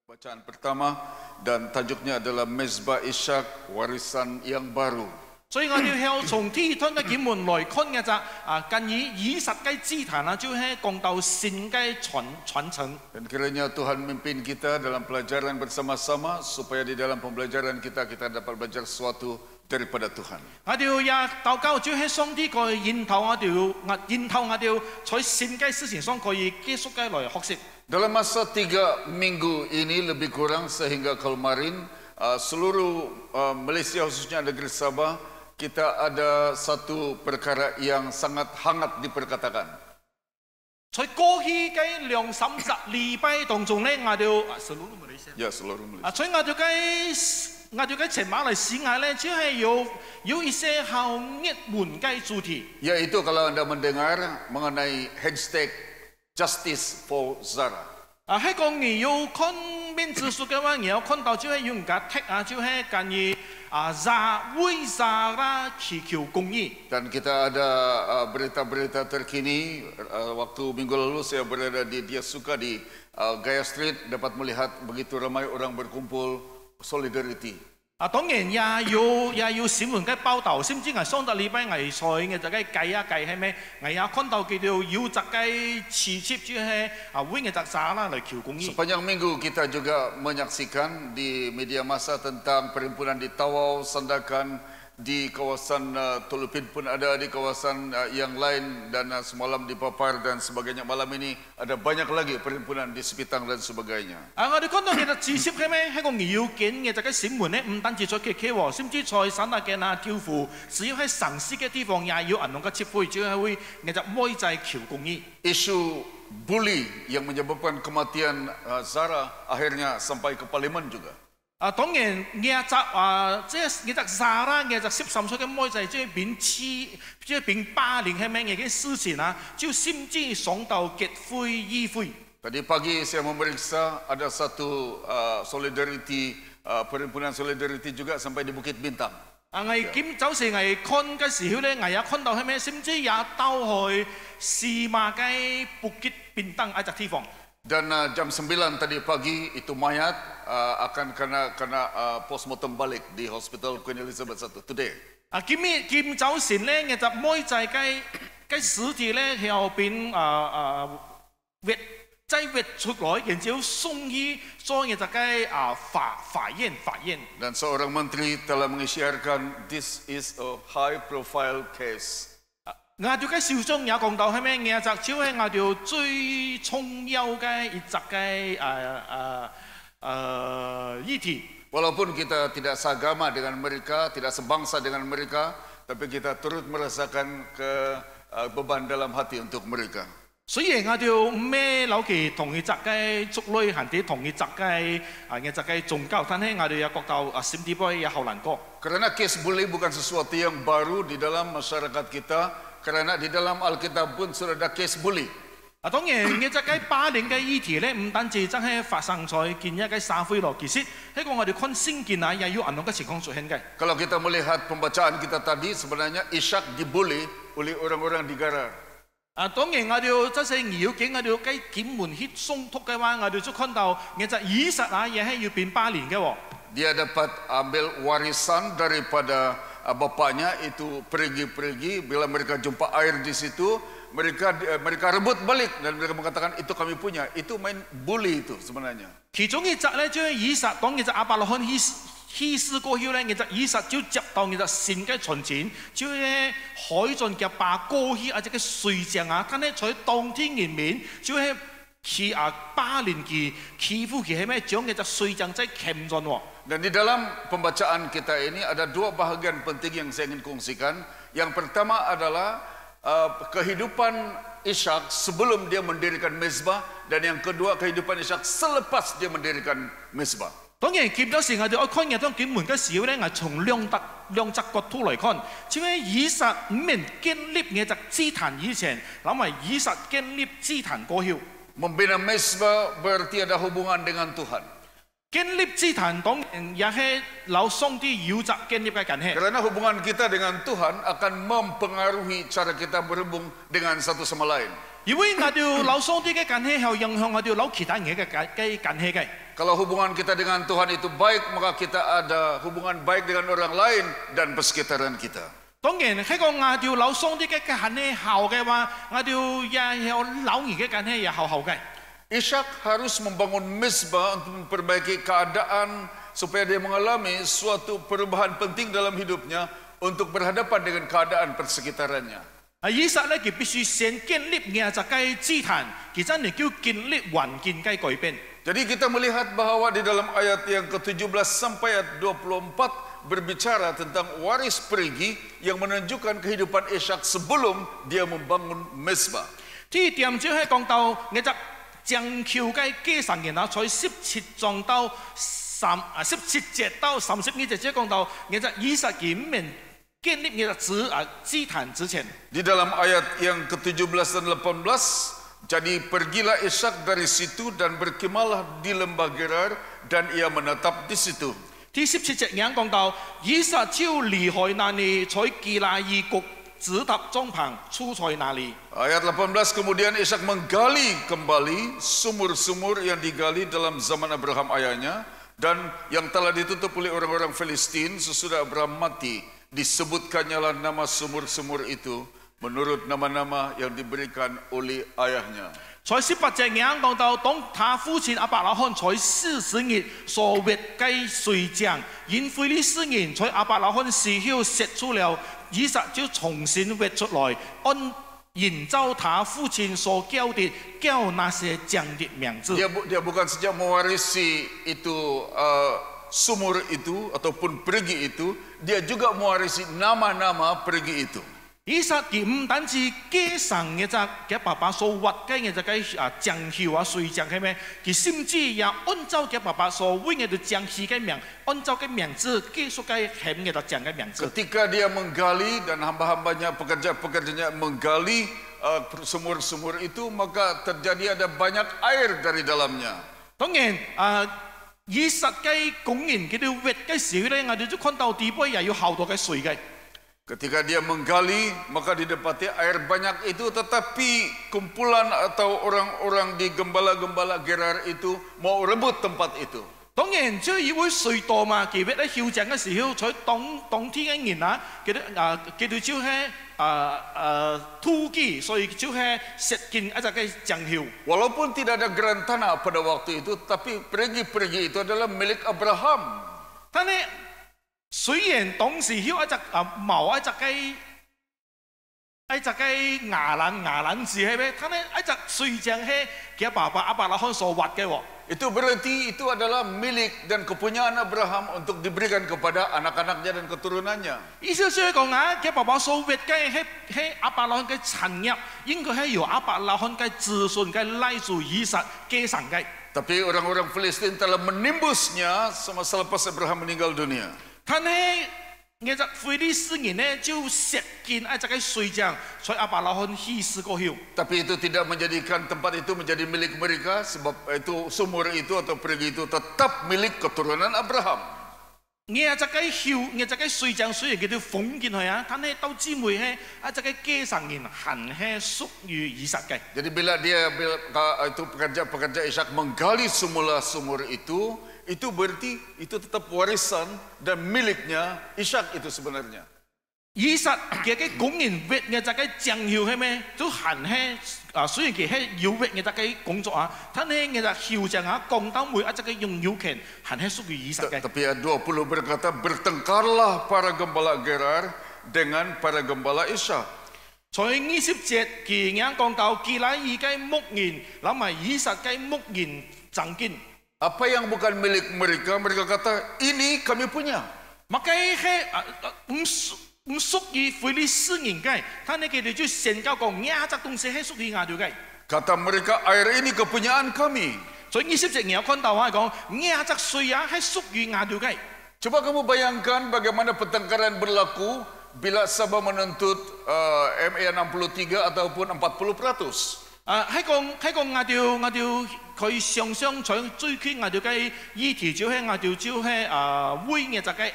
Bacaan pertama dan tajuknya adalah Mezbah Ishak, warisan yang baru. 所以我哋向從天吞嘅經文來看嘅就近以實嘅祭壇就係講到善嘅傳承。 Dan kiranya Tuhan memimpin kita dalam pelajaran bersama-sama supaya di dalam pembelajaran kita dapat belajar sesuatu daripada Tuhan. 我哋也禱告，就係上帝個引導我哋，在善嘅事情上可以結束嘅來學習。 Dalam masa 3 minggu ini lebih kurang sehingga kemarin seluruh Malaysia khususnya negeri Sabah kita ada satu perkara yang sangat hangat diperkatakan. 在過去嘅2-30禮拜當中咧，我哋seluruh Malaysia。 Ya, seluruh Malaysia. 所以我哋嘅前馬來西亞咧，就係有一些好熱門嘅主題。 Yaitu kalau Anda mendengar mengenai hashtag Justice for Zara. 喺講你要看面指數嘅話，你要看到就係有人家踢就係關於為Zara祈求公義。 Dan kita ada berita-berita terkini. Waktu minggu lalu saya berada di Dia Suka di Gaya Street, dapat melihat begitu ramai orang berkumpul solidarity. 當然也有新聞嘅報導，甚至係上個禮拜藝賽嘅就係計係咩？我也看到佢哋要就係持接住係為嘅Zara啦嚟求公義。 Sepanjang minggu kita juga menyaksikan di media massa tentang perhimpunan di Tawau, Sandakan, di kawasan Tulupin pun ada, di kawasan yang lain, dan semalam di Papar dan sebagainya. Malam ini ada banyak lagi perhimpunan di Sepitang dan sebagainya. 我哋看到其實知識係咩？喺個要件嘅就係新聞咧，唔單止在劇劇喎，甚至在省大嘅跳湖，只要喺城市嘅地方也要銀行嘅設備，只係會其實威制求公義。 Isu bully yang menyebabkan kematian Zara akhirnya sampai ke Parlimen juga. 當然即係Zara嘅就13歲嘅妹仔，即係變霸凌係咩嘅事情就甚至上到結婚議會。 Tadi pagi saya memeriksa ada satu solidarity, perhimpunan solidarity juga sampai di Bukit Bintang. 我今早時我看嘅時候咧，我也看到係咩，甚至也到去士馬嘅Bukit Bintang一隻地方。 Dan jam 9 tadi pagi itu mayat akan kena postmortem balik di Hospital Queen Elizabeth I today. 今早前咧，其實妹仔嘅屍體咧後邊挖出來，然之後送去所謂嘅法院。 Dan seorang menteri telah mengisyaratkan this is a high profile case. 我哋嘅小中也講到係咩？我就只係我哋最重要嘅一隻嘅議題。 Walaupun kita tidak seagama dengan mereka, tidak sebangsa dengan mereka, tapi kita turut merasakan beban dalam hati untuk mereka. 雖然我哋唔咩扭其同一隻嘅族類，行啲同一隻嘅宗教，但係我哋也覺到心底邊也好難過。 Karena case bully bukan sesuatu yang baru di dalam masyarakat kita, karena di dalam Alkitab pun sudah ada case bully. 當然，呢隻嘅霸凌嘅議題咧，唔單止真係發生在今日嘅社會咯，其實喺個我哋看聖經也有唔同嘅情況出現嘅。 Kalau kita melihat pembacaan kita tadi, sebenarnya Ishak dibully oleh orang-orang di Gerar. 當然我哋即係要見我哋嘅檢門血鬆突嘅話，我哋就看到呢隻以實也係要變霸凌嘅喎。 Dia dapat ambil warisan daripada bapaknya, itu perigi-perigi. Bila mereka jumpa air di situ, mereka rebut balik dan mereka mengatakan itu kami punya. Itu main bully itu sebenarnya. 其中一隻咧，就係以實當其實亞伯拉罕希斯過後咧，其實以實就接到其實善嘅存錢，就係海盡嘅把過去或者嘅水井但係在當天入面就係去霸凌佢、欺負佢係咩？將其實水井真係鉗盡喎。 Dan di dalam pembacaan kita ini ada 2 bahagian penting yang saya ingin kongsikan. Yang pertama adalah kehidupan Ishak sebelum dia mendirikan mezbah, dan yang kedua kehidupan Ishak selepas dia mendirikan mezbah. 當然，見到時我哋愛看嘅當檢門嘅時候咧，我從兩隻角度嚟看，因為以實唔係建立嘅隻祭壇以前，諗為以實建立祭壇過後。 Membina mezbah berarti ada hubungan dengan Tuhan. 建立祭壇當然也係老上帝要責建立嘅緊係。 Karena hubungan kita dengan Tuhan akan mempengaruhi cara kita berhubung dengan satu sama lain. 因為我哋老上帝嘅緊係後影響我哋老其他嘢嘅緊係嘅。Kalau hubungan kita dengan Tuhan itu baik, maka kita ada hubungan baik dengan orang lain dan persekitaran kita. 當然，喺個亞條老鬆啲嘅係呢後嘅話，亞條也有老兒嘅緊係也後嘅。Ishak harus membangun mezbah untuk memperbaiki keadaan supaya dia mengalami suatu perubahan penting dalam hidupnya untuk berhadapan dengan keadaan persekitarannya. 以撒咧，佢必須先建立亞隻嘅祭壇，其實你叫建立環境嘅改變。 Jadi kita melihat bahwa di dalam ayat yang ke-17 sampai ayat 24 berbicara tentang waris perigi yang menunjukkan kehidupan Ishak sebelum dia membangun mezbah. 呢點就係講到亞隻將橋嘅基神然後在17章到17節到32節，即係講到亞隻以撒佢面建立亞隻祭壇之前。 Di dalam ayat yang ke-17 dan 18, jadi pergilah Ishak dari situ dan berkemalah di lembah Gerar dan ia menetap di situ. 第17節講到以撒就離開那裡，在基拉伊谷直達帳篷，住在那裡。 Ayat 18, kemudian Ishak menggali kembali sumur-sumur yang digali dalam zaman Abraham ayahnya dan yang telah ditutup oleh orang-orang Filistin sesudah Abraham mati. Disebutkannya lah nama sumur-sumur itu menurut nama-nama yang diberikan oleh ayahnya. 在18節講到，當他父親亞伯拉罕在40日所滅嘅水井，因非利士人在亞伯拉罕死後釋出了，以撒就重新滅出來，按照他父親所叫的，叫那些井的名字。 Dia bukan saja mewarisi itu sumur itu ataupun perigi itu, dia juga mewarisi nama-nama perigi itu. 以撒佢唔單止繼承嘅隻嘅爸爸所挖嘅嘅隻嘅井橋啊水井係咩？佢甚至也按照嘅爸爸所揾嘅井橋嘅名，按照嘅名字繼續嘅起嘅隻井嘅名字。 Ketika dia menggali dan hamba-hambanya pekerja-pekerjanya menggali sumur-sumur itu, maka terjadi ada banyak air dari dalamnya. 當然以撒嘅工人佢哋挖嘅時候咧，我哋就看到地背也有好多嘅水嘅。 Ketika dia menggali, maka didapati air banyak itu, tetapi kumpulan atau orang-orang di gembala-gembala Gerar itu mau rebut tempat itu. 當然，即係因為水多嘛，佢挖喺橋井嘅時候，在冬天嘅人啊，佢哋就係土基，所以就係石建一隻嘅井橋。 Walaupun tidak ada geran tanah pada waktu itu, tapi perigi-perigi itu adalah milik Abraham. 但係雖然當時有一隻某一隻嘅牙蘭字係咩？但係一隻水井係佢爸爸亞伯拉罕所挖嘅喎。 Itu berarti itu adalah milik dan kepunyaan Abraham untuk diberikan kepada anak-anaknya dan keturunannya. 意思即係講啊，佢爸爸所挖嘅係亞伯拉罕嘅產業，應該係由亞伯拉罕嘅子孫嘅來自以撒繼承嘅。 Tapi orang-orang Filistin telah menimbusnya semasa lepas Abraham meninggal dunia. 但係其實非利士人呢就石建一隻嘅水井，在亞伯拉罕去世過後。 Tapi itu tidak menjadikan tempat itu menjadi milik mereka, sebab itu sumur itu atau perigi itu tetap milik keturunan Abraham. 一隻嘅橋，一隻嘅水井雖然叫做封建去啊，但係到姊妹係一隻嘅繼承人，還係屬於以撒嘅。 Jadi bila itu pekerja-pekerja Ishak menggali semula sumur itu berarti itu tetap warisan dan miliknya Ishak itu sebenarnya. 以撒嘅工人挖嘅隻嘅井橋係咩？都還係雖然佢係要挖嘅隻嘅工作啊，但係嘅隻橋井啊，講到每一隻嘅擁有權，還係屬於以撒嘅。 Tapi ayat 20 berkata, bertengkarlah para gembala Gerar dengan para gembala Ishak. 在20節佢啱講到基拉伊嘅牧人，諗埋以撒嘅牧人爭競。 Apa yang bukan milik mereka, mereka kata, ini kami punya. 麥嘅係唔屬於非利士人嘅，但係佢哋就宣告講，呢隻東西係屬於亞條嘅。 Kata mereka, air ini kepunyaan kami. 所以20節有看到話講，呢隻水啊係屬於亞條嘅。 Coba kamu bayangkan bagaimana pertengkaran berlaku bila Sabah menuntut ME 63 ataupun 40%. 喺講亞條佢常常在追傾我哋嘅議題，就係我哋就係會嘅就係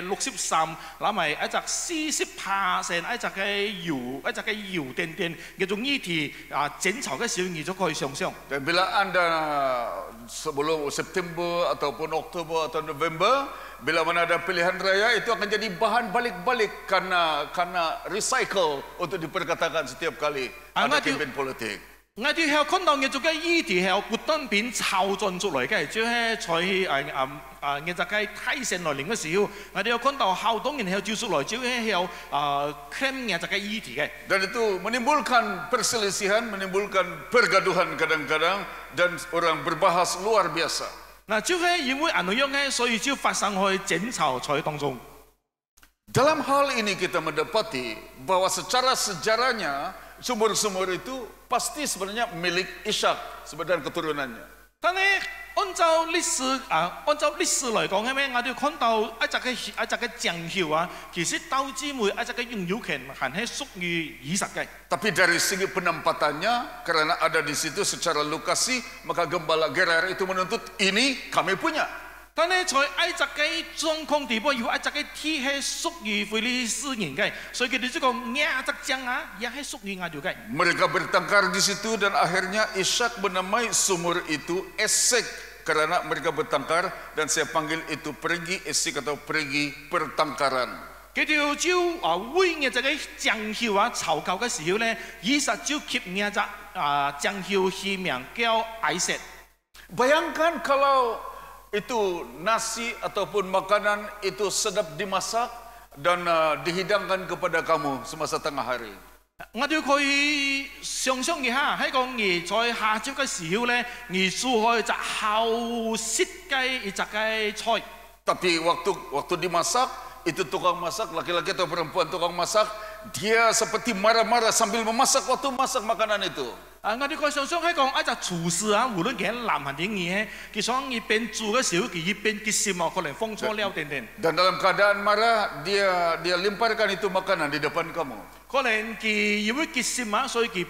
63，嗱埋一隻40%一隻嘅油電嘅種議題爭吵嘅時候，你就可以想象。 Dan bila Anda sebelum September ataupun Oktober atau November, bila mana ada pilihan raya itu akan jadi bahan balik-balik karena recycle untuk diperkatakan setiap kali ada kempen politik. 我哋係看到嘅做嘅議題係不斷變炒作出來嘅，就係在我就嘅提升來臨嘅時候，我哋有看到好多人係照出來，就係有claim嘅就嘅議題嘅。 Dan itu menimbulkan perselisihan, menimbulkan pergaduhan kadang-kadang dan orang berbahas luar biasa. 嗱，就係因為咁樣嘅，所以就發生去爭吵在當中。 Dalam hal ini kita mendapati bahwa secara sejarahnya sumur-sumur itu pasti sebenarnya milik Ishak sebenarnya keturunannya. 但係按照歷史來講，係咪？我哋看到一隻嘅將校其實到之末一隻嘅擁有權係屬於以實嘅。 Tapi dari segi penempatannya, karena ada di situ secara lokasi, maka gembala Gerar itu menuntut ini kami punya. 但係在一隻嘅狀況地步，有一隻嘅天係屬於菲利斯人嘅，所以佢哋就講呢一隻將也係屬於我哋嘅。 Mereka bertengkar di situ dan akhirnya Ishak menamai sumur itu Esek karena mereka bertengkar dan saya panggil itu pergi Esek atau pergi pertengkaran. 佢哋就會嘅就嘅將校吵架嘅時候咧，以實就貼呢隻將校起名叫艾瑟。 Bayangkan kalau itu nasi ataupun makanan itu sedap dimasak dan dihidangkan kepada kamu semasa tengah hari. 我哋可以想象一下，喺講而在下晝嘅時候咧，而做開就後食嘅一隻嘅菜。 Tapi waktu dimasak, itu tukang masak, laki-laki atau perempuan tukang masak, dia seperti marah-marah sambil memasak waktu masak makanan itu. 我哋可以想象喺講一隻廚師無論佢係男還是女，佢想一邊煮嘅時候，佢一邊結心可能放錯了等等。 Dan dalam keadaan marah, dia lemparkan itu makanan di depan kamu. 可能佢因為結心所以佢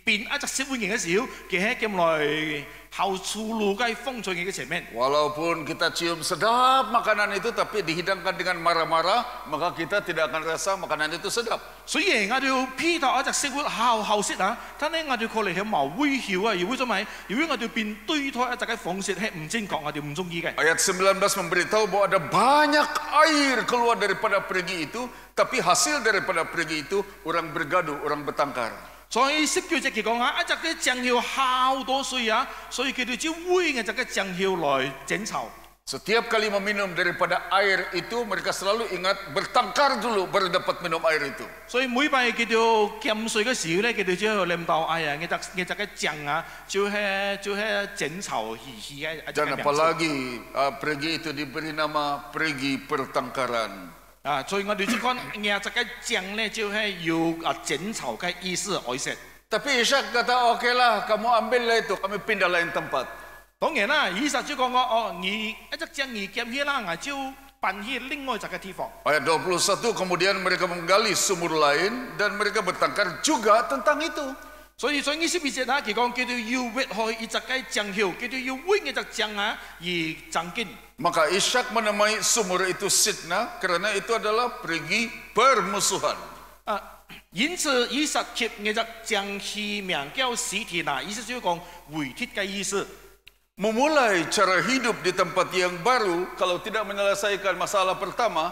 變一隻食碗嘅時候，佢喺咁來後出路嘅放在佢嘅前面。 Walaupun kita cium sedap makanan itu, tapi dihidangkan dengan marah-marah, maka kita tidak akan rasa makanan itu sedap. 雖然我哋披頭一隻食碗後食但係我哋可能係冇微笑如果做咩？如果我哋變對台一隻嘅方式係唔正確，我哋唔中意嘅。 Ayat 19 memberitahu bahwa ada banyak air keluar daripada perigi itu, tapi hasil daripada perigi itu orang bergaduh, orang bertengkar. 在19節佢講一隻嘅將校好多水所以佢哋就會一隻嘅將校來爭吵。 Setiap kali meminum daripada air itu, mereka selalu ingat bertengkar dulu baru dapat minum air itu. 所以每擺佢哋飲水嘅時候咧，佢哋就諗到哎呀，一隻嘅將就係爭吵嘻嘅。 Dan apalagi perigi itu diberi nama perigi pertengkaran. 所以我哋就講一隻嘅將咧就係有爭吵嘅意思愛食。 Tapi Ishak kata, oke lah, kamu ambillah itu, kami pindah lain tempat. 當然啦，以實就講你一隻將你夾起啦，我就搬去另外一個地方。 Ayat 21, kemudian mereka menggali sumur lain dan mereka bertengkar juga tentang itu. 所以在22節佢講叫做要挖開一隻嘅將校，叫做要揾一隻將而爭競。 Maka Ishak menamai sumur itu Sitna karena itu adalah perigi permusuhan. 因此以實貼一隻將起名叫史提拿，意思就講回鐵嘅意思。 Memulai cara hidup di tempat yang baru, kalau tidak menyelesaikan masalah pertama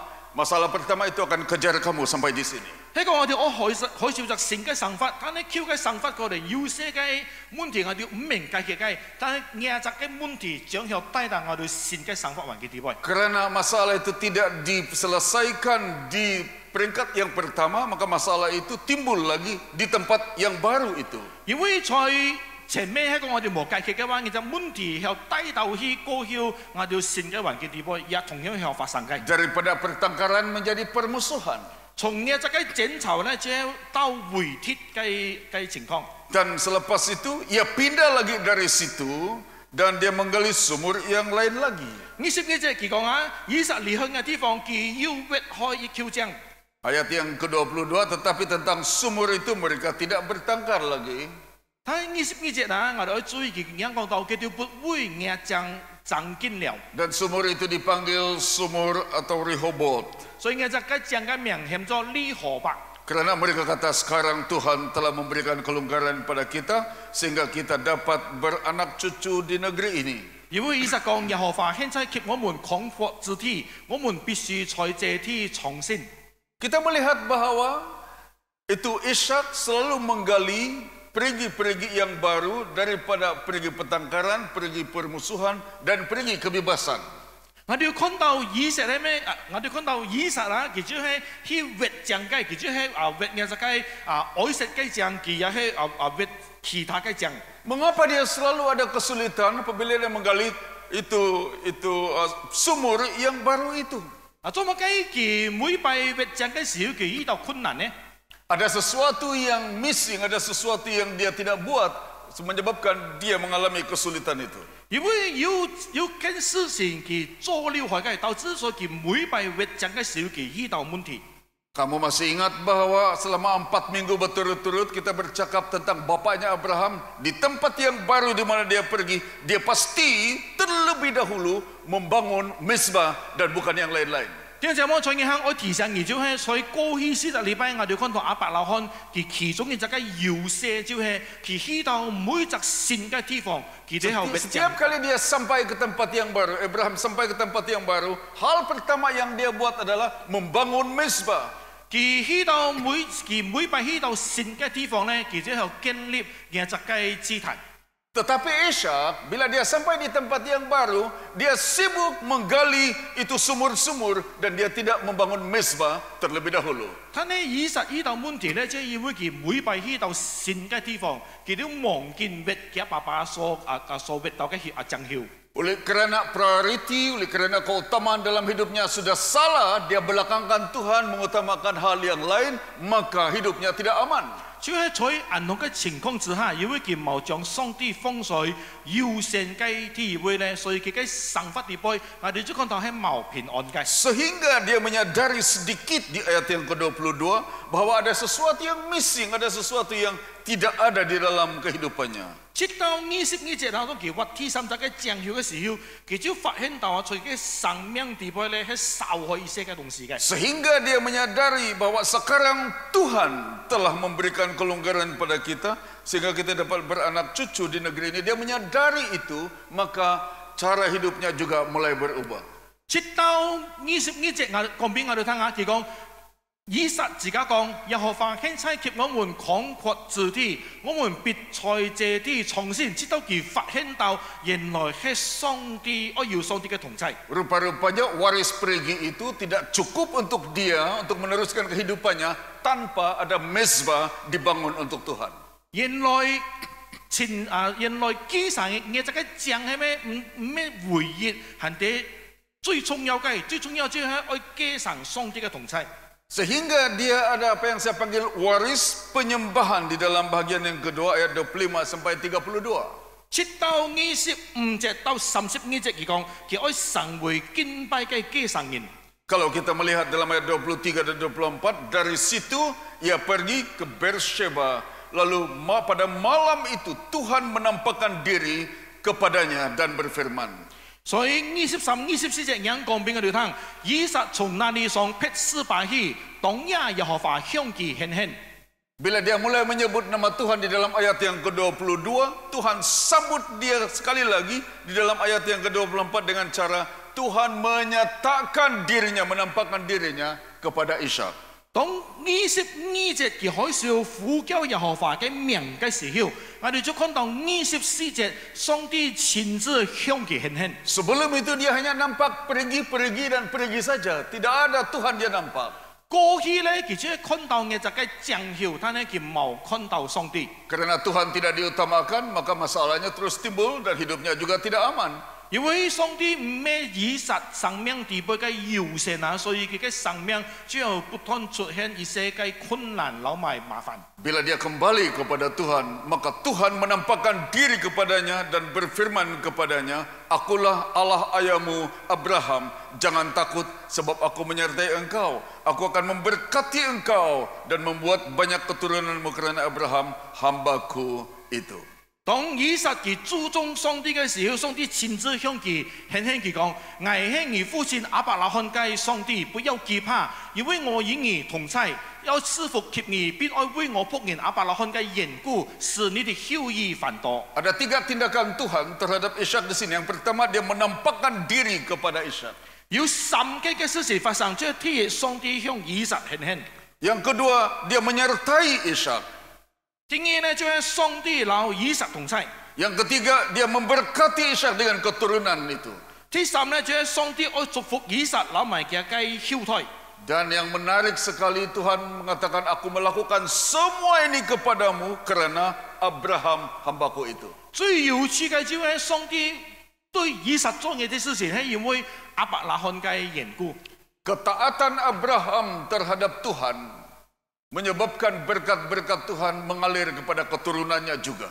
itu akan kejar kamu sampai di sini. 喺講我哋開始就成嘅生法，但係 Q 嘅生法過嚟有些嘅問題我哋唔明解決嘅，但係廿隻嘅問題將要帶到我哋新嘅生法環嘅地位。 Karena masalah itu tidak diselesaikan di peringkat yang pertama, maka masalah itu timbul lagi di tempat yang baru itu. 因為在前面喺講我哋冇解決嘅話，其實問題要帶到去過去我哋新嘅環嘅地位，也同樣要發生嘅。 Daripada pertengkaran menjadi permusuhan. 從呢隻嘅爭吵咧，就到回鐵嘅情況。 Dan selepas itu, ia pindah lagi dari situ dan dia menggali sumur yang lain lagi. 22節佢講以實離開嘅地方，佢要挖開一條江。 Ayat yang ke-22, tetapi tentang sumur itu mereka tidak bertengkar lagi. 睇20節啊，我哋要注意佢講到佢條不會硬長見了， Dan sumur itu dipanggil sumur atau Rehobot. 所以我就將個名稱做利河伯。 Karena mereka kata sekarang Tuhan telah memberikan kelonggaran pada kita sehingga kita dapat beranak cucu di negeri ini. 因為意思講耶和華現在給我們廣闊之地，我們必須在這地重生。 Kita melihat bahwa itu Ishak selalu menggali perigi-perigi yang baru daripada perigi pertengkaran, perigi permusuhan, dan perigi kebebasan. 我哋看到以色列咩？我哋看到以色列，其實係去越將嘅，其實係越嘅就係愛惜嘅將，佢也係越其他嘅將。 Mengapa dia selalu ada kesulitan apabila dia menggali sumur yang baru itu? 做乜嘅佢每拜越將嘅時候，佢遇到困難呢？ Ada sesuatu yang missing, ada sesuatu yang dia tidak buat menyebabkan dia mengalami kesulitan itu. 因為有件事情佢做了壞嘅，導致所以佢每拜越將嘅時候，佢遇到問題。 Kamu masih ingat bahwa selama 4 minggu berturut-turut kita bercakap tentang bapaknya Abraham di tempat yang baru di mana dia pergi, dia pasti terlebih dahulu membangun mezbah dan bukan yang lain-lain. 點解我在銀行我提醒你就係在過去4個禮拜我哋看到亞伯拉罕佢其中嘅一個要塞就係佢去到每一個新嘅地方，佢最後 Setiap kali dia sampai ke tempat yang baru, Abraham sampai ke tempat yang baru, hal pertama yang dia buat adalah membangun mezbah. 佢每拜去到新嘅地方咧，佢最後建立嘅一個祭壇。 Tetapi Ishak, bila dia sampai di tempat yang baru, dia sibuk menggali itu sumur-sumur dan dia tidak membangun mezbah terlebih dahulu. 但係以撒遇到問題咧，即係因為佢每拜去到新嘅地方，佢都忘記滅佢爸爸所滅到嘅將要。 Oleh kerana priority, oleh kerana keutamaan dalam hidupnya sudah salah, dia belakangkan Tuhan, mengutamakan hal yang lain, maka hidupnya tidak aman. 就係在銀行嘅情況之下，因為佢冇將上帝放在優先嘅地位咧，所以佢嘅生活地位，我哋就看到係冇平安嘅。 Sehingga dia menyadari sedikit di ayat yang ke-22 bahwa ada sesuatu yang missing, ada sesuatu yang tidak ada di dalam kehidupannya. 直到22節當中，佢挖第三隻嘅將要嘅時候，佢就發現到啊，佢嘅生命地位咧係受害一些嘅東西嘅。 Sehingga dia menyadari bahwa sekarang Tuhan telah memberikan kelonggaran pada kita sehingga kita dapat beranak cucu di negeri ini. Dia menyadari itu, maka cara hidupnya juga mulai berubah. 直到22節，我講俾我哋聽下，佢講。 以撒自己講，耶和華現在給我們廣闊之地，我們必在這地重新，直到佢發現到原來係上帝，要上帝嘅同在。 Rupa-rupanya waris perigi itu tidak cukup untuk dia untuk meneruskan kehidupannya tanpa ada mezbah dibangun untuk Tuhan. 原來基神嘅這個將係咩回憶，係啲最重要嘅，最重要就係要基神上帝嘅同在。 Sehingga dia ada apa yang saya panggil waris penyembahan di dalam bahagian yang kedua ayat 25 sampai 32. 直到25節到32節佢講，佢愛神會敬拜嘅基神人。 Kalau kita melihat dalam ayat 23 dan 24, dari situ ia pergi ke Beersheba. Lalu pada malam itu Tuhan menampakkan diri kepadanya dan berfirman. 所以23、24節人講俾我哋聽，以撒從那裡上撇斯巴去，當夜耶和華向佢顯現。 Bila dia mulai menyebut nama Tuhan di dalam ayat yang ke-22, Tuhan sambut dia sekali lagi di dalam ayat yang ke-24 dengan cara Tuhan menyatakan dirinya, menampakkan dirinya kepada Ishak. 當22節佢開始呼叫耶和華嘅名嘅時候，我哋就看到24節上帝親自向佢顯現。 Sebelum itu dia hanya nampak pergi dan pergi saja. Tidak ada Tuhan dia nampak. 過去咧，佢只係看到嘅就係將要，但係佢冇看到上帝。 Karena Tuhan tidak diutamakan, maka masalahnya terus timbul dan hidupnya juga tidak aman. 因為上帝唔係以撒生命地位嘅優先啊，所以佢嘅生命只有不斷出現一些嘅困難、老埋麻煩。 Bila dia kembali kepada Tuhan, maka Tuhan menampakkan diri kepadanya dan berfirman kepadanya, Akulah Allah ayahmu Abraham, jangan takut sebab aku menyertai engkau. Aku akan memberkati engkau dan membuat banyak keturunanmu kerana Abraham, hambaku itu. 當以撒佢注重上帝嘅時候，上帝親自向佢輕輕佢講：我係你父親亞伯拉罕嘅上帝，不要懼怕，因為我與你同在，要賜福給你，必愛為我僕人亞伯拉罕嘅緣故，使你的後裔繁多。 Ada 3 tindakan Tuhan terhadap Ishak di sini. Yang pertama, dia menampakkan diri kepada Ishak. 有3件嘅事情發生，即係替上帝向以撒顯現。 Yang kedua, dia menyertai Ishak. 第二呢，就係上帝老以撒同在。 Yang ketiga, dia memberkati Ishak dengan keturunan itu. 第三呢，就係上帝愛祝福以撒老埋嘅後代。 Dan yang menarik sekali, Tuhan mengatakan, aku melakukan semua ini kepadamu karena Abraham hambaku itu. 最有趣嘅就係上帝對以撒做嘅啲事情，係因為亞伯拉罕嘅緣故。 Ketaatan Abraham terhadap Tuhan menyebabkan berkat-berkat Tuhan mengalir kepada keturunannya juga.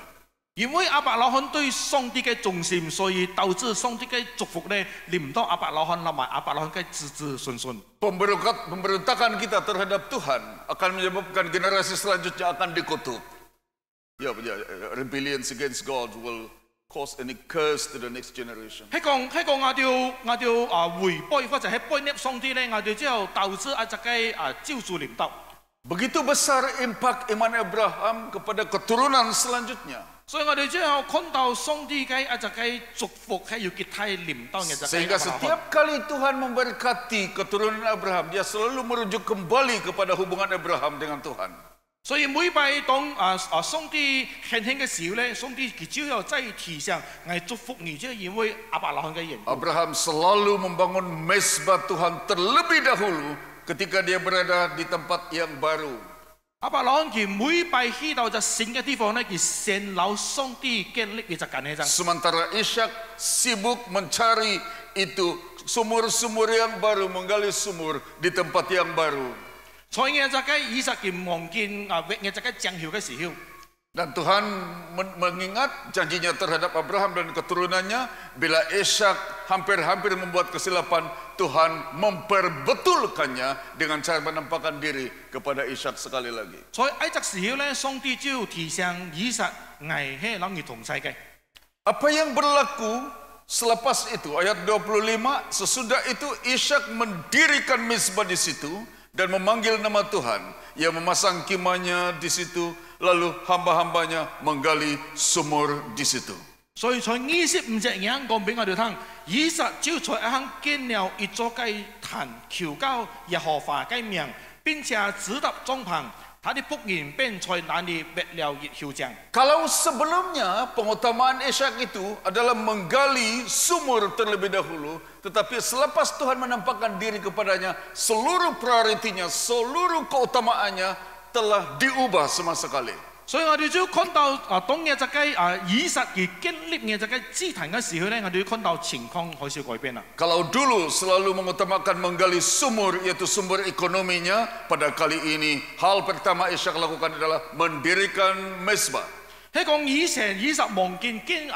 因為亞伯拉罕對上帝嘅忠心，所以導致上帝嘅祝福咧臨到亞伯拉罕，同埋亞伯拉罕嘅子子孫孫。 Pemberontakan kita terhadap Tuhan akan menyebabkan generasi selanjutnya akan dikutuk. Ya, rebellion against God will cause any curse to the next generation. 喺講我哋回背或者係背逆上帝咧，我哋之後導致一隻嘅招數臨到。 Begitu besar impak iman Abraham kepada keturunan selanjutnya. 所以我哋之後看到上帝嘅一隻嘅祝福係要結體臨到嘅。 Sehingga setiap kali Tuhan memberkati keturunan Abraham, dia selalu merujuk kembali kepada hubungan Abraham dengan Tuhan. 所以每拜當上帝顯現嘅時候咧，上帝佢只有再提醒我祝福你，即係因為亞伯拉罕嘅緣故。 Abraham selalu membangun mezbah Tuhan terlebih dahulu ketika dia berada di tempat yang baru. 亞伯拉罕佢每拜去到隻新嘅地方咧，佢先留上帝建立嘅隻間嘅。 Sementara Ishak sibuk mencari itu sumur-sumur yang baru, menggali sumur di tempat yang baru. 所以嘅隻嘅以撒佢望見嘅隻嘅將要嘅時候。 Dan Tuhan mengingat janjinya terhadap Abraham dan keturunannya. Bila Ishak hampir-hampir membuat kesilapan, Tuhan memperbetulkannya dengan cara menampakkan diri kepada Ishak sekali lagi. 所以喺隻時候咧，上帝就要提醒以撒危係諗住同世嘅。 Apa yang berlaku selepas itu? Ayat 25, sesudah itu Ishak mendirikan mezbah di situ dan memanggil nama Tuhan. Ia memasang kimanya di situ, lalu hamba-hambanya menggali sumur di situ. 所以在25隻人講俾我哋聽，以撒就在一行建了一座嘅壇，求告耶和華嘅名，並且指搭帳篷，他的僕人便在那裡滅了熱將。 Kalau sebelumnya pengutamaan Ishak itu adalah menggali sumur terlebih dahulu, tetapi selepas Tuhan menampakkan diri kepadanya, seluruh prioritinya, seluruh keutamaannya telah diubah sama sekali. 所以我哋就看到當嘅隻嘅以撒佢建立嘅隻嘅祭壇嘅時候咧，我哋看到情況開始改變啦。 Kalau dulu selalu mengutamakan menggali sumur, yaitu sumber ekonominya, pada kali ini hal pertama Ishak lakukan adalah mendirikan mezbah. 喺講以前以撒望見嘅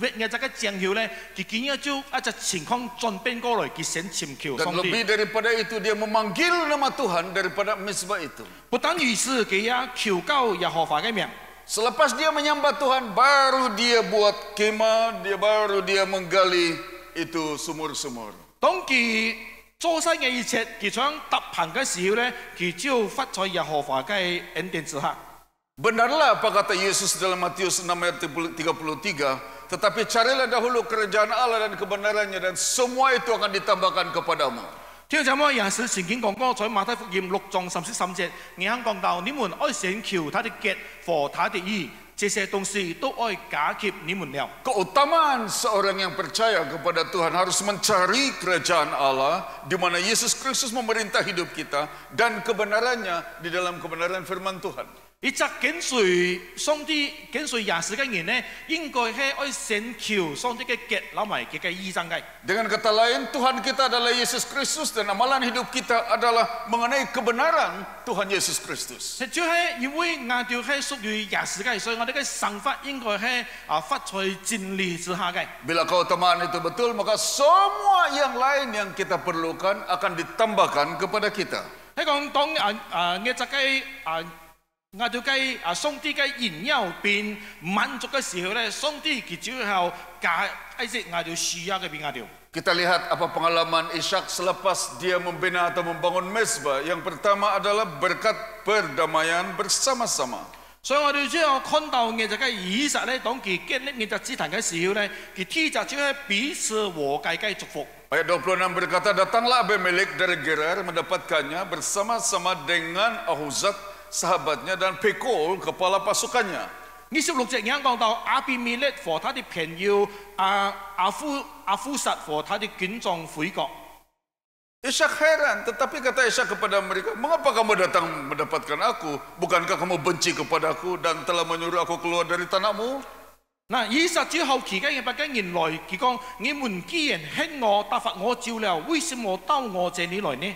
隻嘅將要咧，佢見咗就一隻情況轉變過來，佢先尋求 Dan 上帝。 lebih daripada itu dia memanggil nama Tuhan daripada mezbah itu. 不單如此，佢也求告耶和華嘅名。 Selepas dia menyembah Tuhan, baru dia buat kemah, baru dia menggali itu sumur-sumur. 當佢做晒嘅一切，佢想搭棚嘅時候咧，佢就發在耶和華嘅恩典之下。 Benarlah apa kata Yesus dalam Matius 6 ayat 33, tetapi carilah dahulu kerajaan Allah dan kebenarannya dan semua itu akan ditambahkan kepadamu. 聽咗麼？也是聖經講過，在馬太福音6章33節，你肯講到你們愛先求他的國和他的義，這些東西都愛加給你們了。 Keutamaan seorang yang percaya kepada Tuhan harus mencari kerajaan Allah di mana Yesus Kristus memerintah hidup kita dan kebenarannya di dalam kebenaran firman Tuhan. 一則跟隨上帝、跟隨耶穌嘅人呢，應該係愛先求上帝嘅國，攞埋佢嘅義生嘅。 Dengan kata lain, Tuhan kita adalah Yesus Kristus dan amalan hidup kita adalah mengenai kebenaran Tuhan Yesus Kristus. 就係因為我哋係屬於耶穌嘅，所以我哋嘅想法應該係發在真理之下嘅。 Bila keutamaan itu betul, maka semua yang lain yang kita perlukan akan ditambahkan kepada kita. 喺講當嘅就係我哋嘅上帝嘅榮耀變滿足嘅時候咧，上帝佢最後加一啲我哋需要嘅俾我哋。 Kita lihat apa pengalaman Ishak selepas dia membina atau membangun mezbah. Yang pertama adalah berkat perdamaian bersama-sama. 所以我哋最後看到嘅就係以撒咧，當佢建立嘅祭壇嘅時候咧，佢天就只係彼此和解嘅祝福。 Ayat 26 berkata, datanglah Abimelek dari Gerar mendapatkannya bersama-sama dengan Ahuzat sahabatnya dan Pekol kepala pasukannya. 26節已經講到亞比米勒和他的朋友阿夫撒和他的軍眾悔過。 Ishak heran, tetapi kata Ishak kepada mereka, mengapa kamu datang mendapatkan aku? Bukankah kamu benci kepadaku dan telah menyuruh aku keluar dari tanahmu? 嗱，以撒之後期間嘅百家人來，佢講：你們既然恨我，打發我照料，為什麼到我這裡來呢？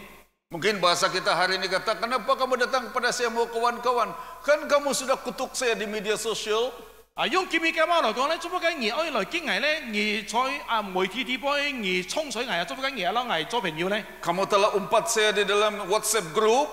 Mungkin bahasa kita hari ini kata, kenapa kamu datang kepada saya mau kawan-kawan? Kan kamu sudah kutuk saya di media sosial. 用劍嘅話嚟講咧，做乜緊而愛來經藝咧，而在媒體地方而沖水藝啊，做乜緊而攞藝做朋友咧？ Kamu telah umpat saya di dalam WhatsApp group.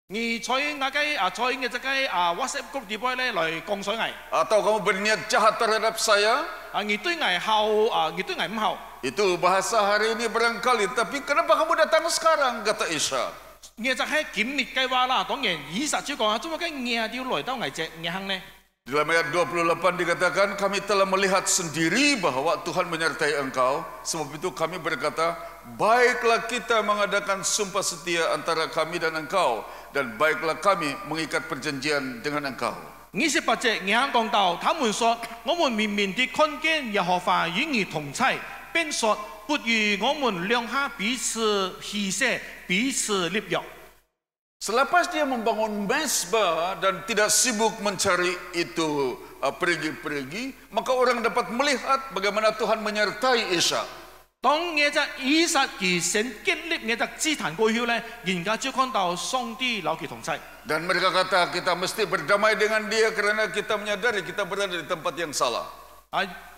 而在我嘅在嘅只嘅WhatsApp group 地方咧來降水藝。 Atau kamu berniat jahat terhadap saya. 而對藝後而對藝唔後。 Itu bahasa hari ini barangkali. Tapi kenapa kamu datang sekarang? Kata Ishak. 而就係檢滅計劃啦。當然以撒就講啊，做乜緊而要來到藝隻藝行咧？ Dalam ayat 28 dikatakan, kami telah melihat sendiri bahwa Tuhan menyertai engkau. Sebab itu kami berkata, baiklah kita mengadakan sumpah setia antara kami dan engkau. Dan baiklah kami mengikat perjanjian dengan engkau. 28節藝行講到，他們說：我們明明地看見耶和華與你同在，便說不如我們兩下彼此喜捨，彼此立約。 Selepas dia membangun mezbah dan tidak sibuk mencari itu perigi-perigi, maka orang dapat melihat bagaimana Tuhan menyertai Ishak. 當嘢隻以撒而成建立嘢隻支壇過後咧，人家就看到上帝有佢同在。 Dan mereka kata kita mesti berdamai dengan dia karena kita menyadari kita berada di tempat yang salah.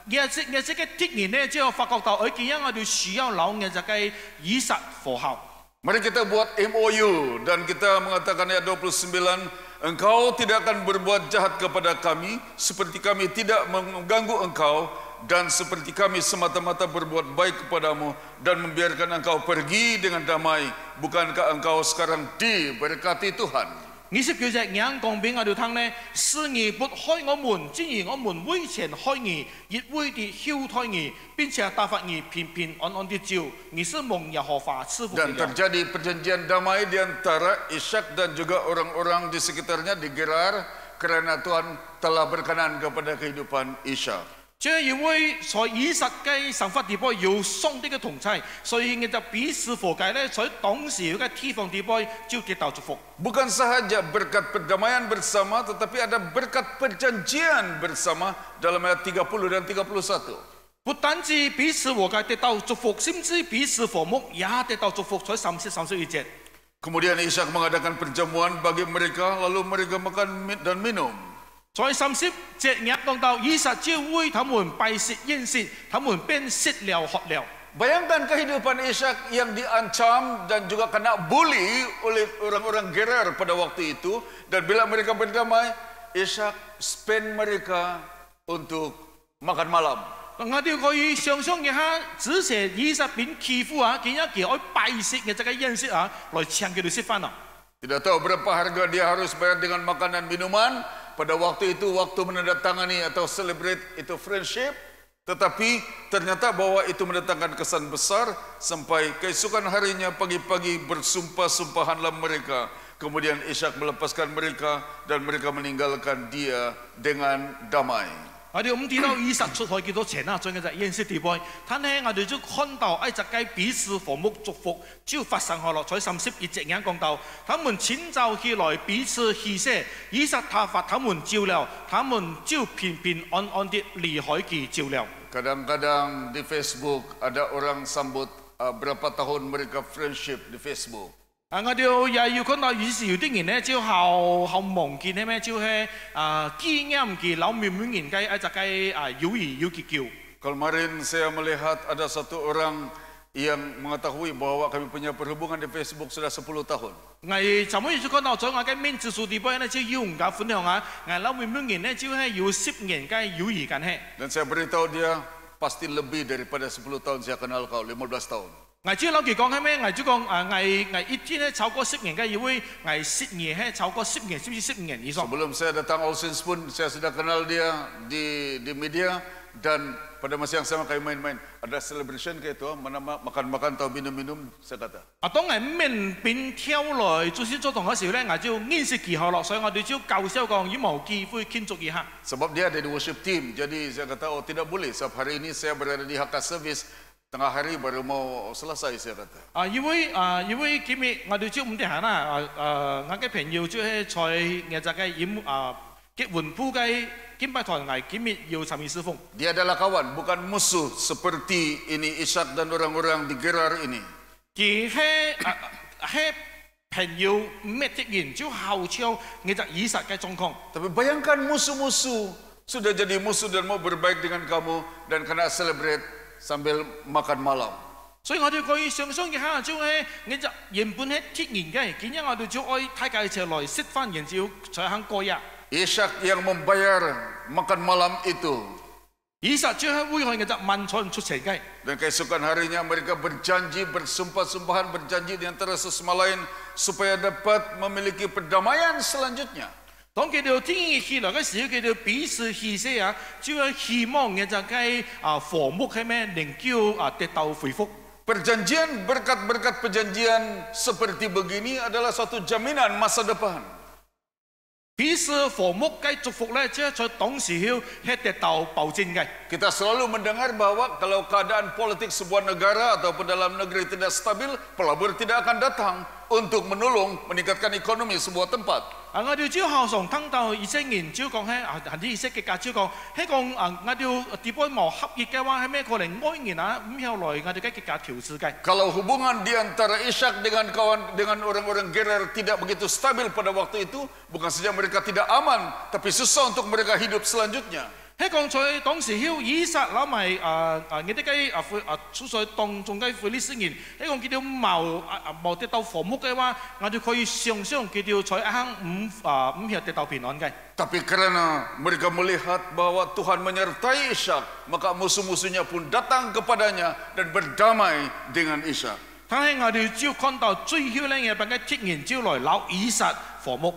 嘢隻嘅敵人咧，之後發覺到，佢見我哋需要留嘢隻嘅以撒和效。 Mari kita buat MOU dan kita mengatakan ayat 29, engkau tidak akan berbuat jahat kepada kami seperti kami tidak mengganggu engkau dan seperti kami semata-mata berbuat baik kepadamu dan membiarkan engkau pergi dengan damai. Bukankah engkau sekarang diberkati Tuhan? 29隻眼講俾我哋聽咧，是你撥開我們，正如我們會前開你，亦會地曉開你，並且打發你平平安安地照。你是蒙耶和華賜福的。 Dan terjadi perjanjian damai di antara Ishak dan juga orang-orang di sekitarnya di Gerar karena Tuhan telah berkenan kepada kehidupan Ishak. 這因為在以撒嘅神法地方有上帝嘅同在，所以佢就彼此和解咧，在當時嘅地方地方就得到祝福。 Bukan sahaja berkat perdamaian bersama, tetapi ada berkat perjanjian bersama dalam ayat 30 dan 31. 不單止彼此和解得到祝福，甚至彼此和睦也得到祝福。在31節。 Kemudian Ishak mengadakan perjamuan bagi mereka, lalu mereka makan dan minum. 在30節也講到，以撒召會他們拜食宴食，他們便食了喝了。 Bayangkan kehidupan Ishak yang diancam dan juga kena bully oleh orang-orang Gerar pada waktu itu. Dan bila mereka berdamai, Ishak spend mereka untuk makan malam. 我哋可以想象一下，之前以撒被欺負啊，見一件愛拜食嘅這個宴食啊，來請佢哋食飯啊。 Tidak tahu berapa harga dia harus bayar dengan makan dan minuman. Pada waktu itu, waktu menandatangani atau celebrate itu friendship. Tetapi ternyata bahwa itu mendatangkan kesan besar. Sampai keesokan harinya pagi-pagi bersumpah-sumpahanlah mereka. Kemudian Ishak melepaskan mereka dan mereka meninggalkan dia dengan damai. 我哋唔知道以撒出去幾多錢啊？在嗰隻宴食地方，但係我哋就看到一隻雞彼此和睦祝福，就發生開落。在31節眼講到，他們遷就起來彼此喜捨，以撒他發他們照料，他們就平平安安地離開佢照料。 Kadang-kadang di Facebook ada orang sambut berapa tahun mereka friendship di Facebook. 我哋也要看到有時有啲人咧，就後忘記咧咩，就係紀念佢老面面人嘅一隻嘅友誼要結交。 Kemarin saya melihat ada satu orang yang mengetahui bahwa kami punya perhubungan di Facebook sudah 10 tahun. 我怎麼要講到咗我嘅面子數地位呢？就要唔夠分享啊！我老每年呢就係有10年嘅友誼緊係。 Dan saya beritahu dia pasti lebih daripada 10 tahun saya kenal kau, 15 tahun. 我只老佢講係咩？我只講我一天呢超過10年嘅友誼，我10年係超過10年，甚至15年以上。 Sebelum saya datang All Saints pun saya sudah kenal dia di media, dan pada masa yang sama kami main-main. Ada celebration kayak itu, mana makan-makan atau minum-minum, saya kata. 當我面邊跳來做事做同嘅時候咧，我就認識佢好咯，所以我哋就搞笑講有冇機會慶祝一下。 Sebab dia ada di worship team, jadi saya kata, oh tidak boleh, sebab hari ini saya berada di HK Service, tengah hari baru mau selesai, saya kata. 因為今日我哋就唔得閒啦，我嘅朋友就係在我隻嘅結婚鋪嘅敬拜團，我今日要參與侍奉。 Dia adalah kawan, bukan musuh seperti ini Ishak dan orang-orang di Gerar ini. 佢係朋友咩的人，就好像我隻以實嘅狀況。 Tapi bayangkan musuh-musuh sudah jadi musuh dan mau berbaik dengan kamu dan kena celebrate sambil makan malam. 所以我哋可以想象一下，就係我隻原本係鐵人嘅，今日我哋就愛大家一齊來食飯，然之後才肯過日。 Ishak yang membayar makan malam itu. 以實就係會向我隻萬財出錢嘅。 Dan keesokan harinya mereka berjanji, bersumpah-sumpahan, berjanji di antara sesama lain supaya dapat memiliki perdamaian selanjutnya. 當佢哋天氣來嘅時候，佢哋彼此獻祭啊，就係希望我隻嘅和睦係咩，能夠得到恢復。 Perjanjian, berkat-berkat perjanjian seperti begini adalah suatu jaminan masa depan. 彼此和睦嘅祝福咧，即係在當時候係得到保證嘅。 Kita selalu mendengar bahwa kalau keadaan politik sebuah negara ataupun dalam negeri tidak stabil, pelabur tidak akan datang untuk menolong meningkatkan ekonomi sebuah tempat. 我哋只要常聽到以色列人只要講喺啲以色列嘅只要講，喺講我哋地方冇合約嘅話，係咩可能愛人啊唔後來我哋嘅結構調試嘅。 Kalau hubungan di antara Ishak dengan orang-orang Gerar tidak begitu stabil pada waktu itu, bukan saja mereka tidak aman, tapi susah untuk mereka hidup selanjutnya. 喺講在當時候以撒攞埋我哋嘅出在當中嘅菲利斯人，喺講佢哋冇得到和睦嘅話，我哋可以想象佢哋在唔係得到平安嘅。 Tapi karena mereka melihat bahwa Tuhan menyertai Ishak, maka musuh-musuhnya pun datang kepadanya dan berdamai dengan Ishak. 但係我哋只要看到最後咧，嘅班嘅敵人就來鬧以撒和睦。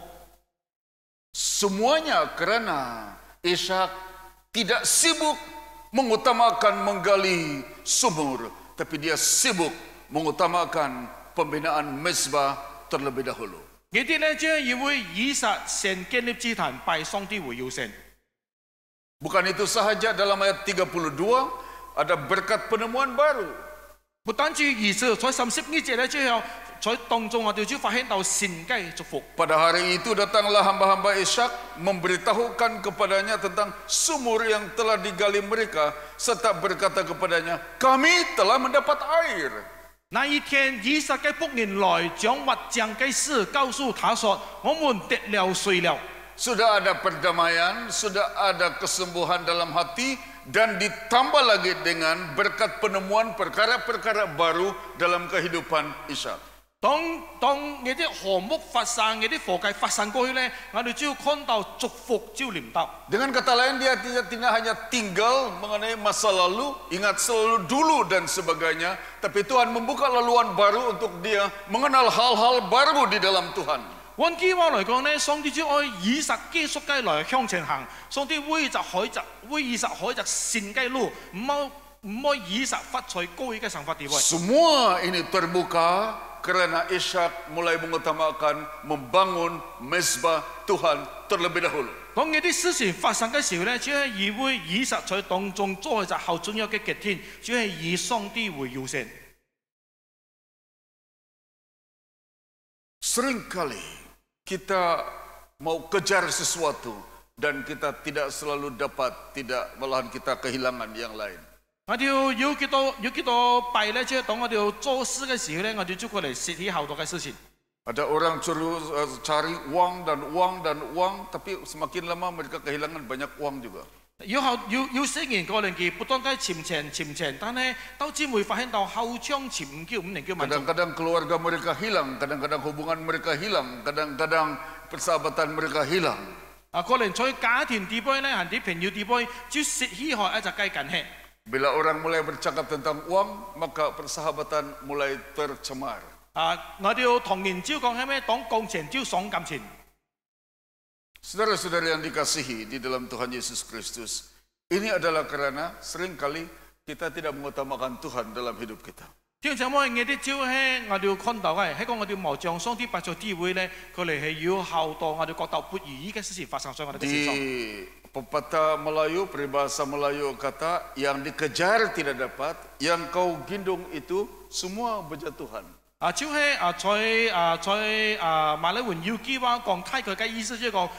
Semuanya karena Ishak tidak sibuk mengutamakan menggali sumur, tapi dia sibuk mengutamakan pembinaan mezbah terlebih dahulu. 呢啲咧，即係因為以撒先建立祭壇，拜上帝為優先。 Bukan itu sahaja, dalam ayat 32 ada berkat penemuan baru. 不單止以色在30呢節咧，之後在當中我哋就發現到神嘅祝福。 Pada hari itu datanglah hamba-hamba Ishak memberitahukan kepadanya tentang sumur yang telah digali mereka, serta berkata kepadanya, kami telah mendapat air. 那一天，以撒嘅僕人來將挖井嘅事告訴他說：我們得了水了。 Sudah ada perdamaian, sudah ada kesembuhan dalam hati, dan ditambah lagi dengan berkat penemuan perkara-perkara baru dalam kehidupan Ishak. 當呢啲項目發生，呢啲課計發生過去咧，我哋只要看到祝福就臨到。 Dengan kata lain, dia tidak hanya tinggal mengenai masa lalu, ingat selalu dulu dan sebagainya, tapi Tuhan membuka laluan baru untuk dia mengenal hal-hal baru di dalam Tuhan. 換句話嚟講咧，上帝只愛以撒基督嘅來向前行，上帝會以撒海隻善嘅路，唔好以撒發財高嘅神法地位。 Semua ini terbuka karena Ishak mulai mengutamakan membangun mezbah Tuhan terlebih dahulu. 當呢啲事情發生嘅時候咧，只係以會以撒在當中做隻後重要嘅決定，只係以上帝為優先。 Seringkali kita mau kejar sesuatu dan kita tidak selalu dapat, malahan kita kehilangan yang lain. 我哋要幾多弊咧？即係當我哋要做事嘅時候咧，我哋就過嚟設起好多嘅事情。 Ada orang cari uang dan uang dan uang, tapi semakin lama mereka kehilangan banyak uang juga. 要適應個人嘅不斷嘅潛潛，但係到姊妹發現到後將潛唔叫唔能叫滿足。Kadang-kadang keluarga mereka hilang, kadang-kadang hubungan mereka hilang, kadang-kadang persahabatan mereka hilang. 個人在家庭地位咧，係啲朋友地位，就失去開一隻雞近氣。 Bila orang mulai bercakap tentang uang, maka persahabatan mulai tercemar. 我哋同人招講係咩？當工錢招爽金錢。 Saudara-saudara yang dikasihi di dalam Tuhan Yesus Kristus, ini adalah karena seringkali kita tidak mengutamakan Tuhan dalam hidup kita. 點解我哋啲招係我哋要看到嘅？係講我哋無將上啲擺在地位咧，佢哋係要後到我哋覺得不如意嘅事情發生在我哋嘅身上。 Di pepatah Melayu, peribahasa Melayu kata, yang dikejar tidak dapat, yang kau gendong itu semua berjatuhan. 就係在馬來文要記話講睇佢嘅意思，即係講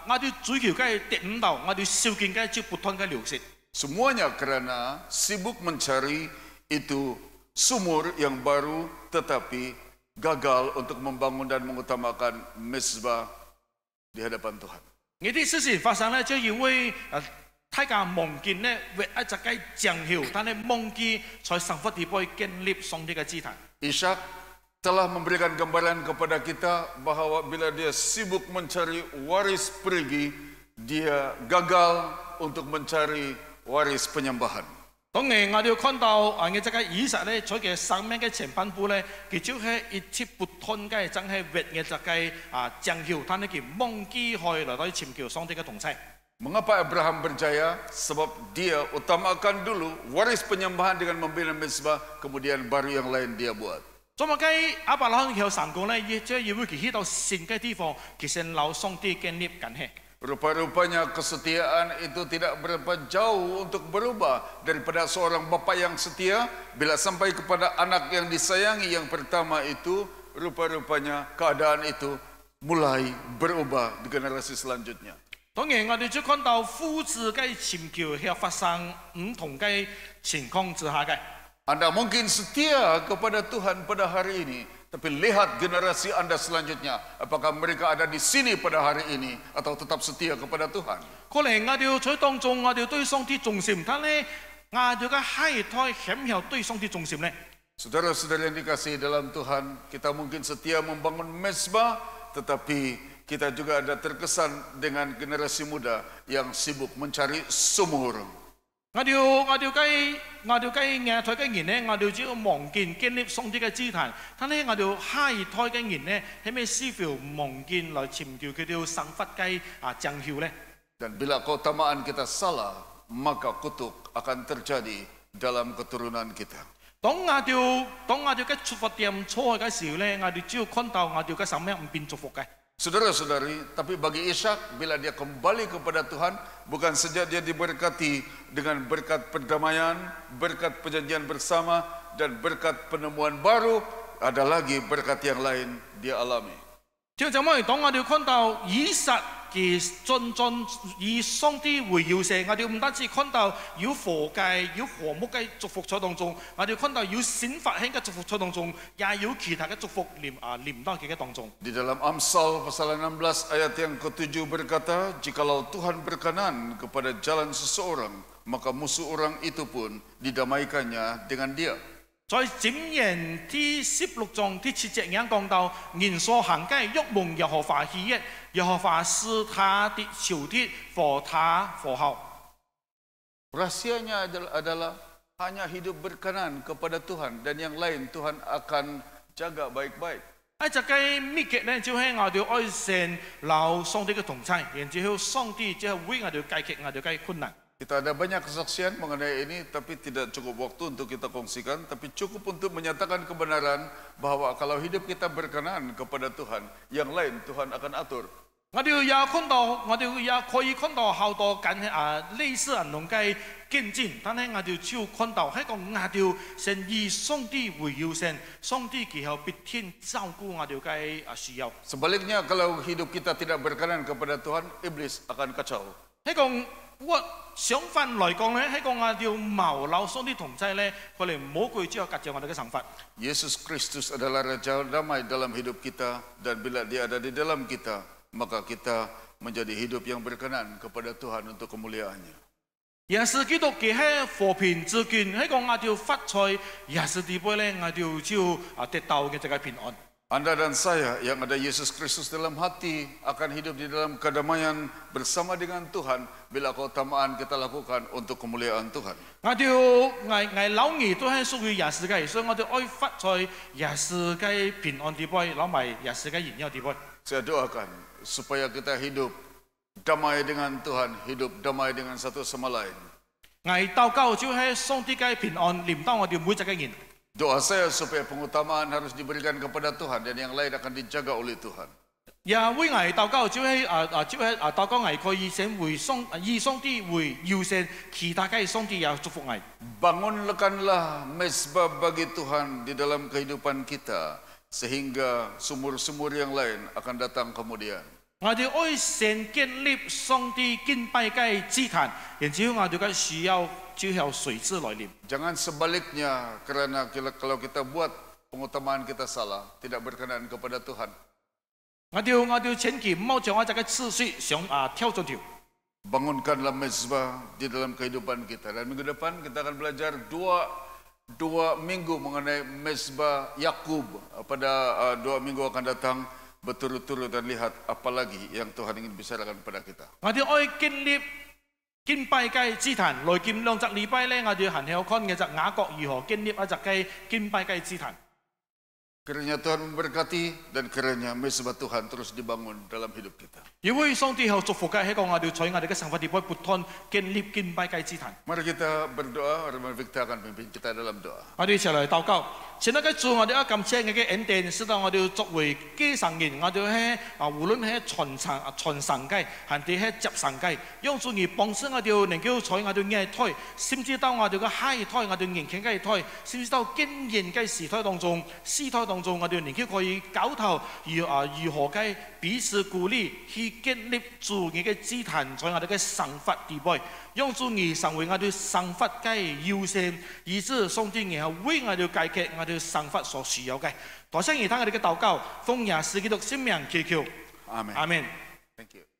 我哋追求嘅得唔到，我哋少見嘅就不斷嘅流失。 Semuanya karena sibuk mencari itu sumur yang baru, tetapi gagal untuk membangun dan mengutamakan mezbah di hadapan Tuhan. 呢啲事情發生咧，就因為大家望見咧，為一隻雞將曉，但係忘記在生活地位建立上帝嘅姿態。 Ishak telah memberikan gambaran kepada kita bahwa bila dia sibuk mencari waris perigi, dia gagal untuk mencari waris penyembahan. 當然，我哋要看到呢隻雞以實咧，在嘅生命嘅前半部咧，佢就係一切不斷嘅，真係為呢隻雞將曉，但係佢忘記去嚟到尋求上帝嘅同在。 Mengapa Abraham berjaya? Sebab dia utamakan dulu waris penyembahan dengan membina mezbah, kemudian baru yang lain dia buat. 做乜雞亞伯拉罕有成功咧？亦即係要佢去到新嘅地方，其實留上帝建立緊係。 Rupa-rupanya kesetiaan itu tidak berapa jauh untuk berubah daripada seorang bapak yang setia bila sampai kepada anak yang disayangi yang pertama itu, rupa-rupanya keadaan itu mulai berubah di generasi selanjutnya. 當然，我哋就看到父子嘅尋求係發生唔同嘅情況之下嘅。 Anda mungkin setia kepada Tuhan pada hari ini, tapi lihat generasi Anda selanjutnya, apakah mereka ada di sini pada hari ini atau tetap setia kepada Tuhan. 可能我哋在當中，我哋對上帝重視，但係我哋嘅下一代係唔係對上帝重視呢？ Saudara-saudara yang dikasihi dalam Tuhan, kita mungkin setia membangun mezbah, tetapi kita juga ada terkesan dengan generasi muda yang sibuk mencari sumur. 我哋嘅年代嘅人咧，我哋只要望見建立上帝嘅姿態，但係我哋下一代嘅人咧，係咪需要望見來尋求佢哋生活嘅彰顯咧？ Dan bila keutamaan kita salah, maka kutuk akan terjadi dalam keturunan kita. 當我哋嘅出發點錯嘅時候咧，我哋只要看到我哋嘅生命唔變祝福嘅。 Saudara-saudari, tapi bagi Ishak, bila dia kembali kepada Tuhan, bukan saja dia diberkati dengan berkat perdamaian, berkat perjanjian bersama, dan berkat penemuan baru, ada lagi berkat yang lain dia alami. 就咁樣，當我哋看到以實嘅盡以上帝為要勢，我哋唔單止看到有和諧、有和睦嘅祝福在當中，我哋看到有閃發興嘅祝福在當中，也有其他嘅祝福臨到佢嘅當中。 Di dalam Amsal pasal 16 ayat yang ke-7 berkata, jikalau Tuhan berkenan kepada jalan seseorang, maka musuh orang itu pun didamaikannya dengan dia. 在箴言第16章第7節已經講到，人所行嘅欲望耶和華喜悅，耶和華是他的仇敵，和他和好。 Rahasianya adalah hanya hidup berkenan kepada Tuhan dan yang lain Tuhan akan jaga baik-baik. 一隻雞秘訣咧，就係我哋愛神留上帝嘅同在，然之後上帝就係為我哋解決我哋嘅困難。 Kita ada banyak kesaksian mengenai ini, tapi tidak cukup waktu untuk kita kongsikan. Tapi cukup untuk menyatakan kebenaran bahwa kalau hidup kita berkenan kepada Tuhan, yang lain Tuhan akan atur. 我哋也看到，我哋也可以看到好多類似人龍嘅見證，但係我哋只要看到係講我哋神以上帝為優先，上帝其後必天照顧我哋嘅需要。 Sebaliknya, kalau hidup kita tidak berkenan kepada Tuhan, iblis akan kacau. 係講我相反來講咧，係講我哋冇留上帝同在咧，可能魔鬼只有隔住我哋嘅想法。 Yesus Kristus adalah Raja damai dalam hidup kita, dan bila Dia ada di dalam kita, maka kita menjadi hidup yang berkenan kepada Tuhan untuk kemuliaannya. 耶穌基督佢係和平之君，喺講我哋發財耶穌地位咧，我哋就得到嘅這個平安。 Anda dan saya yang ada Yesus Kristus dalam hati akan hidup di dalam kedamaian bersama dengan Tuhan bila keutamaan kita lakukan untuk kemuliaan Tuhan. 我哋老兒都係屬於耶穌嘅，所以我哋愛發財耶穌嘅平安地位，攞埋耶穌嘅榮耀地位。 Saya doakan supaya kita hidup damai dengan Tuhan, hidup damai dengan satu sama lain. 我禱告就係上帝嘅平安臨到我哋每一個人。 Doa saya supaya pengutamaan harus diberikan kepada Tuhan dan yang lain akan dijaga oleh Tuhan. 也為我禱告就係禱告我可以先為上帝為優先，其他嘅上帝也祝福我。 Bangunkanlah mezbah bagi Tuhan di dalam kehidupan kita sehingga sumur-sumur yang lain akan datang kemudian. 我哋愛先建立上帝敬拜嘅祭壇，然之後我哋嘅需要就有水質來臨。 Jangan sebaliknya karena kalau kita buat pengutamaan kita salah, tidak berkenan kepada Tuhan. 我哋千祈唔好將我哋嘅次序跳進條。 Bangunkanlah mezbah di dalam kehidupan kita. Dan minggu depan kita akan belajar dua minggu mengenai mezbah Yakub. Pada 2 minggu akan datang berturut-turut dan lihat apa lagi yang Tuhan ingin bicarakan kepada kita. 我哋愛敬拜嘅祭壇，來見兩隻禮拜咧，我哋行後看嘅隻雅各如何建立一隻嘅敬拜嘅祭壇。 Kiranya Tuhan memberkati dan kiranya mezbah Tuhan terus dibangun dalam hidup kita. 因為上帝有祝福嘅，喺講我哋在我哋嘅生活地方撥通建立敬拜嘅祭壇。 Mari kita berdoa, Roman Victor akan pimpin kita dalam doa. 我哋一齊嚟禱告。前一個主，我哋感謝你嘅恩典，使到我哋作為基層人，我哋喺無論喺傳神界，還是喺接神界，用主而幫助我哋能夠在我哋嘅胎，甚至到我哋嘅下一胎，我哋年輕嘅胎，甚至到經驗嘅時代當中，世代當中，我哋能夠可以搞頭如何嘅彼此鼓勵，去建立主你嘅祭壇，在我哋嘅生活地位。 用主而成為我哋生活嘅優先，以致上帝然後為我哋解決我哋生活所需要嘅。多謝而聽我哋嘅禱告，奉耶穌基督聖名祈求，Amin. Amen。 Thank you.